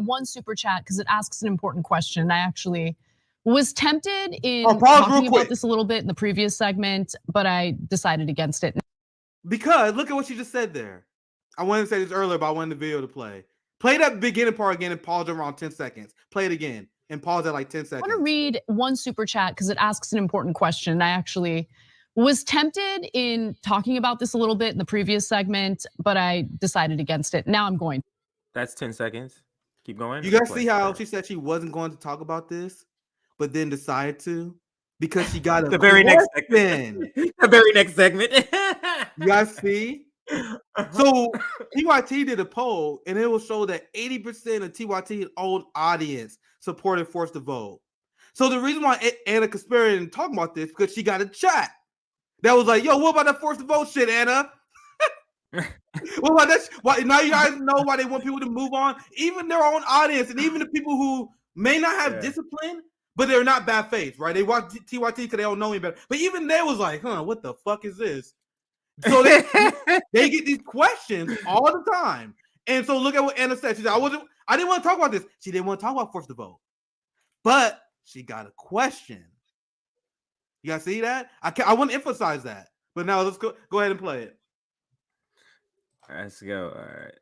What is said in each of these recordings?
one super chat because it asks an important question. I actually was tempted in pause talking about this a little bit in the previous segment, but I decided against it. Because look at what she just said there. I wanted to say this earlier, but I wanted the video to play. Play that beginning part again and pause around 10 seconds. Play it again and pause at like 10 seconds. I want to read one super chat because it asks an important question. I actually was tempted in talking about this a little bit in the previous segment, but I decided against it. Now I'm going. That's 10 seconds. Keep going. You guys see how she said she wasn't going to talk about this, but then decided to because she got the very next segment. The very next segment. You guys see? So TYT did a poll, and it will show that 80% of TYT's own audience supported Force the Vote. So the reason why Anna Kasparian talking about this because she got a chat that was like, "Yo, what about that Force the Vote shit, Anna?" What about that? Why now you guys know why they want people to move on, even their own audience, and even the people who may not have discipline, but they're not bad faith, right? They watch TYT because they don't know any better. But even they was like, "Huh, what the fuck is this?" So they get these questions all the time. And so look at what Anna said. She said, I didn't want to talk about this. She didn't want to talk about Force the Vote. But she got a question. You guys see that? I want to emphasize that. But now let's go ahead and play it. Let's go. All right.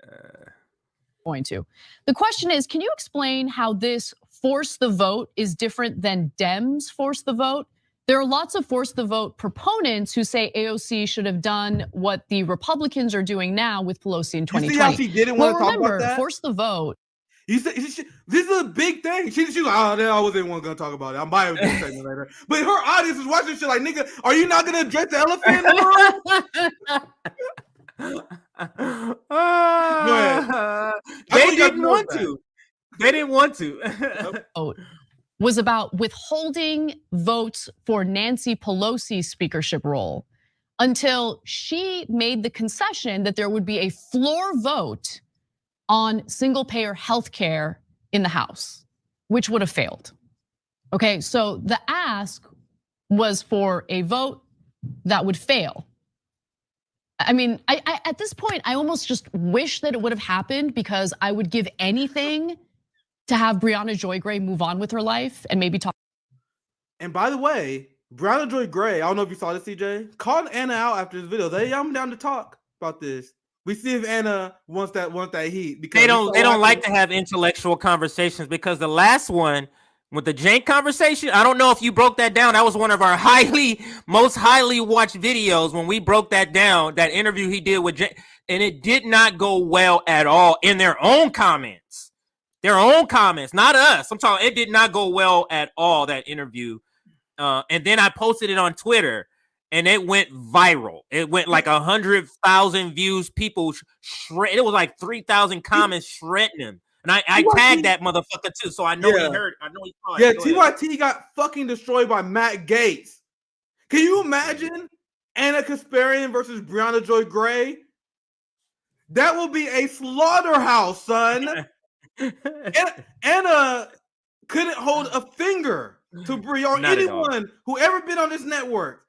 Going to. The question is, can you explain how this Force the Vote is different than Dems Force the Vote? There are lots of Force the Vote proponents who say AOC should have done what the Republicans are doing now with Pelosi in 2020. You see how she didn't want to talk about that? Force the Vote. You said this is a big thing. She like, I wasn't going to talk about it. I'm buying this segment later. But her audience is watching shit like, nigga, are you not going to address the elephant in the room? They didn't want to. They didn't want to. Was about withholding votes for Nancy Pelosi's speakership role until she made the concession that there would be a floor vote on single-payer health care in the House, which would have failed. Okay, so the ask was for a vote that would fail. I mean, I at this point, I almost just wish that it would have happened because I would give anything to have Brianna Joy Gray move on with her life and maybe talk. And by the way, Brianna Joy Gray, I don't know if you saw this, CJ, called Anna out after this video. I'm down to talk about this. We see if Anna wants that heat because they don't like to have intellectual conversations because the last one with the Jank conversation, I don't know if you broke that down. That was one of our most highly watched videos when we broke that down, that interview he did with Jank, and it did not go well at all in their own comments. Their own comments, not us. I'm talking, it did not go well at all, that interview. And then I posted it on Twitter and it went viral. It went like 100,000 views. People it was like 3,000 comments shredding him. And I tagged that motherfucker too. So I know he heard. I know he saw it. Yeah, TYT got fucking destroyed by Matt Gaetz. Can you imagine Anna Kasparian versus Brianna Joy Gray? That will be a slaughterhouse, son. Anna couldn't hold a finger to Brie or anyone who ever been on this network.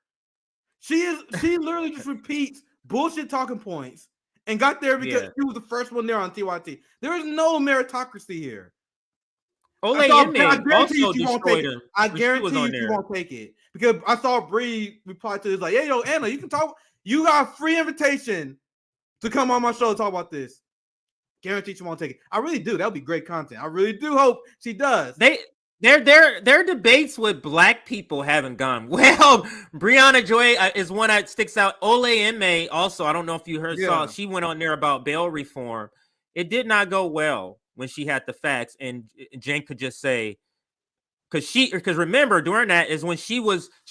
She literally just repeats bullshit talking points and got there because she was the first one there on TYT. There is no meritocracy here. I guarantee you she won't take it. I guarantee you she won't take it because I saw Brie reply to this like, "Hey, yo, Anna, you can talk. You got a free invitation to come on my show and talk about this." Guarantee she won't take it. I really do. That would be great content. I really do hope she does. Their debates with black people haven't gone well. Brianna Joy is one that sticks out. Ole also, I don't know if you saw, she went on there about bail reform. It did not go well when she had the facts, and Jen could just say, because remember during that is when she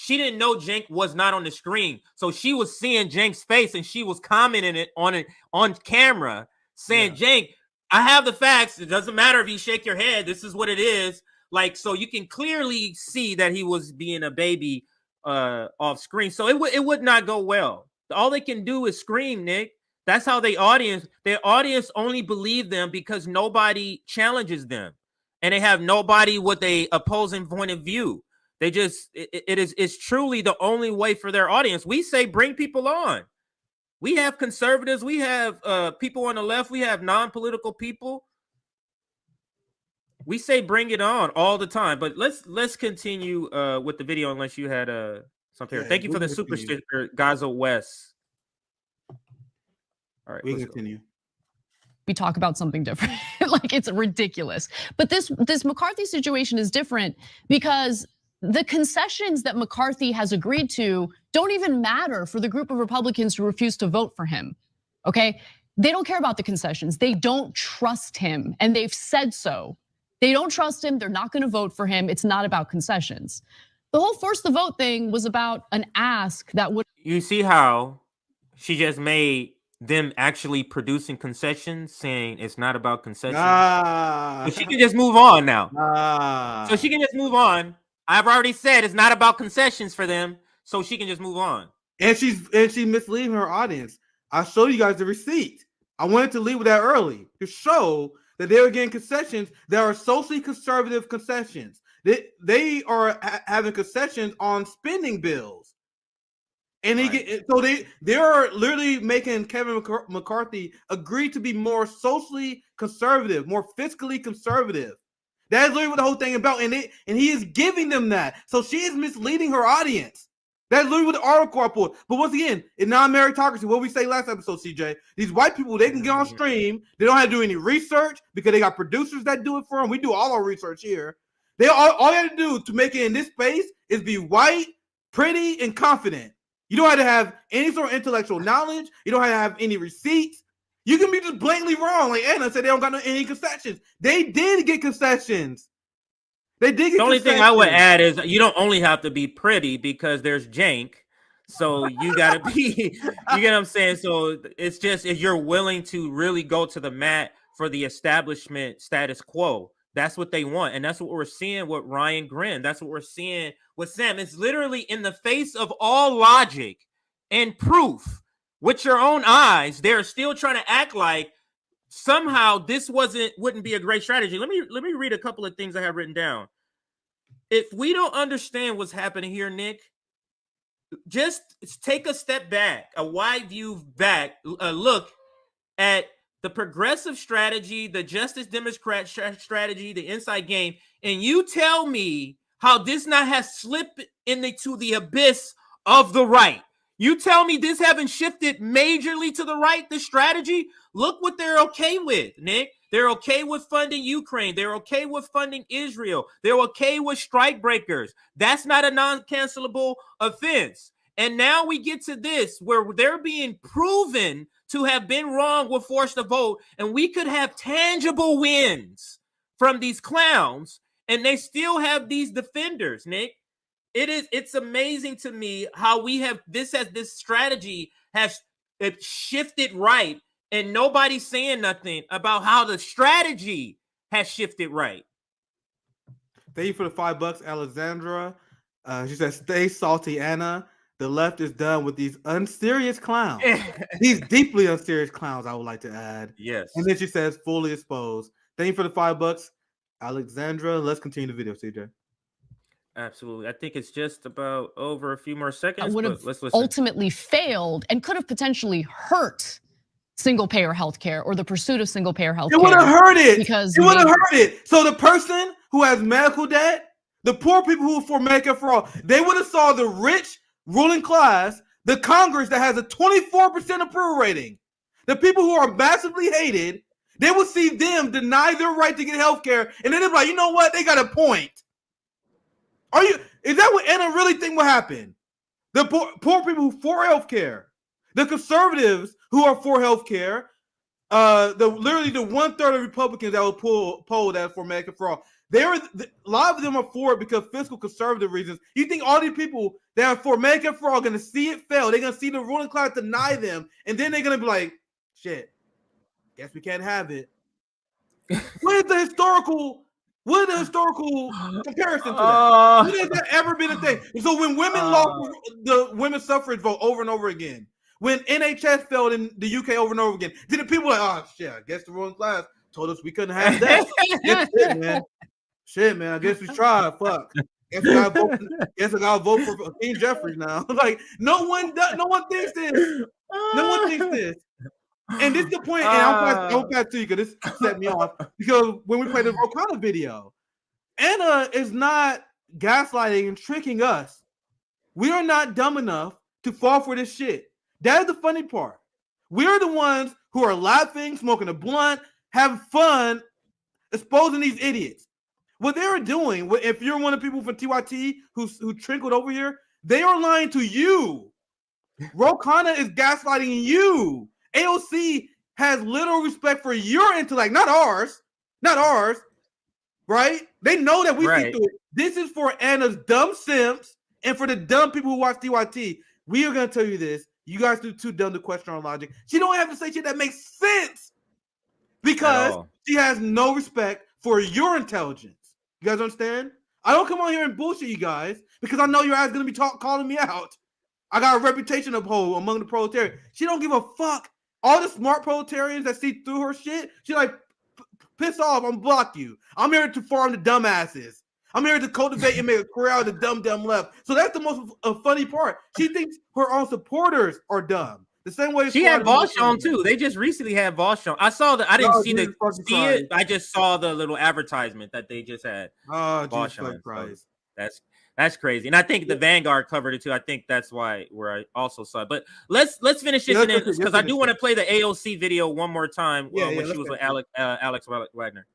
didn't know Jenk was not on the screen, so she was seeing Jenk's face and she was commenting it on camera. Saying, Jank, I have the facts. It doesn't matter if you shake your head. This is what it is. Like, so you can clearly see that he was being a baby off screen. So it would not go well. All they can do is scream, Nick. That's how their audience only believe them because nobody challenges them. And they have nobody with a opposing point of view. They just, it's truly the only way for their audience. We say, bring people on. We have conservatives. We have people on the left. We have non-political people. We say bring it on all the time, but let's continue with the video unless you had something. Yeah, Thank you for the super sticker, Gaza West. All right, we can continue. We talk about something different. Like, it's ridiculous. But this McCarthy situation is different because the concessions that McCarthy has agreed to don't even matter for the group of Republicans who refuse to vote for him, okay? They don't care about the concessions. They don't trust him, and they've said so. They don't trust him, they're not gonna vote for him. It's not about concessions. The whole force the vote thing was about an ask that would— You see how she just made them actually producing concessions, saying it's not about concessions. So she can just move on now. So she can just move on. I've already said it's not about concessions for them, so she can just move on. And she's misleading her audience. I showed you guys the receipt. I wanted to leave with that early to show that they were getting concessions that are socially conservative concessions. They are having concessions on spending bills. And they are literally making Kevin McCarthy agree to be more socially conservative, more fiscally conservative. That is literally what the whole thing is about, and he is giving them that. So she is misleading her audience. That's literally what the article report. But once again, in non-meritocracy, what we say last episode, CJ, these white people, they can get on stream. They don't have to do any research because they got producers that do it for them. We do all our research here. All you have to do to make it in this space is be white, pretty, and confident. You don't have to have any sort of intellectual knowledge. You don't have to have any receipts. You can be just blatantly wrong. Like Anna said, they don't got any concessions. They did get concessions. They did get the only thing I would add is you don't only have to be pretty because there's jank. So you gotta be, you get what I'm saying? So it's just if you're willing to really go to the mat for the establishment status quo. That's what they want. And that's what we're seeing with Ryan Grin. That's what we're seeing with Sam. It's literally in the face of all logic and proof with your own eyes. They're still trying to act like somehow this wouldn't be a great strategy. Let me read a couple of things I have written down. If we don't understand what's happening here, Nick, just take a step back, a wide view back, a look at the progressive strategy, the Justice Democrat strategy, the inside game, and you tell me how this not has slipped into the abyss of the right. You tell me this haven't shifted majorly to the right, the strategy. Look what they're okay with, Nick. They're okay with funding Ukraine. They're okay with funding Israel. They're okay with strike breakers. That's not a non-cancelable offense. And now we get to this where they're being proven to have been wrong with force to vote, and we could have tangible wins from these clowns, and they still have these defenders, Nick. It's amazing to me how we have this strategy has shifted right, and nobody's saying nothing about how the strategy has shifted right. Thank you for the $5, Alexandra. She says, "Stay salty, Anna. The left is done with these unserious clowns. These deeply unserious clowns, I would like to add." Yes. And then she says, "Fully exposed." Thank you for the $5, Alexandra. Let's continue the video, CJ. Absolutely. I think it's just about over a few more seconds. Would have ultimately failed and could have potentially hurt single-payer healthcare or the pursuit of single-payer healthcare. It would have hurt it. Because it would have hurt it. So the person who has medical debt, the poor people who are for Medicare for all, they would have saw the rich ruling class, the Congress that has a 24% approval rating, the people who are massively hated, they would see them deny their right to get health care, and then they're like, you know what? They got a point. Is that what Anna really think will happen? The poor people who are for health care, the conservatives who are for health care, literally the 1/3 of Republicans that will poll that for Medicare for all. A lot of them are for it because fiscal conservative reasons. You think all these people that are for Medicare for all are going to see it fail? They're going to see the ruling class deny them, and then they're going to be like, "Shit, guess we can't have it." What is the historical comparison to that? When has that ever been a thing? So when women lost the women's suffrage vote over and over again, when NHS failed in the UK over and over again, then the people were like, "Oh shit, I guess the ruling class told us we couldn't have that." Shit, man. I guess we tried. Fuck. Guess I gotta vote for King Jeffries now. Like no one thinks this. No one thinks this. And this is the point, and I'll pass to you because this set me off. Because when we played the Volcano video, Anna is not gaslighting and tricking us. We are not dumb enough to fall for this shit. That is the funny part. We're the ones who are laughing, smoking a blunt, having fun, exposing these idiots. What they are doing, if you're one of the people from TYT who trickled over here, they are lying to you. Rokana is gaslighting you. AOC has little respect for your intellect, not ours, right? They know that we see through it. This is for Anna's dumb simps and for the dumb people who watch TYT. We are going to tell you this. You guys are too dumb to question our logic. She don't have to say shit that makes sense because she has no respect for your intelligence. You guys understand? I don't come on here and bullshit you guys because I know your ass going to be calling me out. I got a reputation to uphold among the proletariat. She don't give a fuck. All the smart proletarians that see through her shit, she like, piss off, I'm block you. I'm here to farm the dumbasses. I'm here to cultivate and make a career out of the dumb left. So that's the most funny part. She thinks her own supporters are dumb. The same way she had Vaughn too. They just recently had Vaughn. I saw I didn't see it. I just saw the little advertisement that they just had. Oh, Jesus Christ. So that's crazy. And I think the Vanguard covered it too. I think that's where I also saw it. But let's finish this because I do want to play the AOC video one more time when she was with Alex Wagner.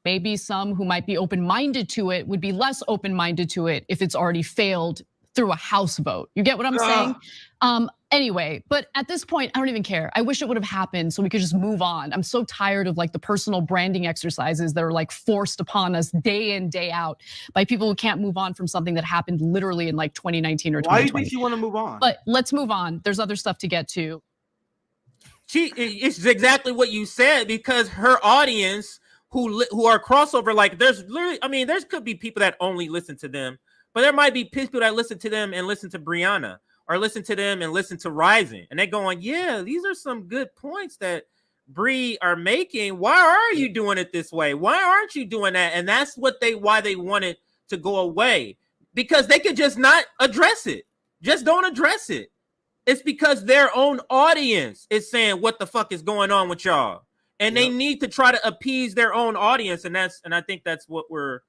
Maybe some who might be open-minded to it would be less open-minded to it if it's already failed through a House vote. You get what I'm saying? Anyway, but at this point, I don't even care. I wish it would have happened so we could just move on. I'm so tired of like the personal branding exercises that are like forced upon us day in, day out by people who can't move on from something that happened literally in like 2019 or 2020. Why do you think you want to move on? But let's move on. There's other stuff to get to. It's exactly what you said because her audience who are crossover, like there's literally, I mean, there could be people that only listen to them, but there might be people that listen to them and listen to Brianna. Or listen to them and listen to Rising. And they're going, yeah, these are some good points that Bree are making. Why are you doing it this way? Why aren't you doing that? And that's why they wanted to go away. Because they could just not address it. Just don't address it. It's because their own audience is saying, what the fuck is going on with y'all? And they need to try to appease their own audience. And I think that's what we're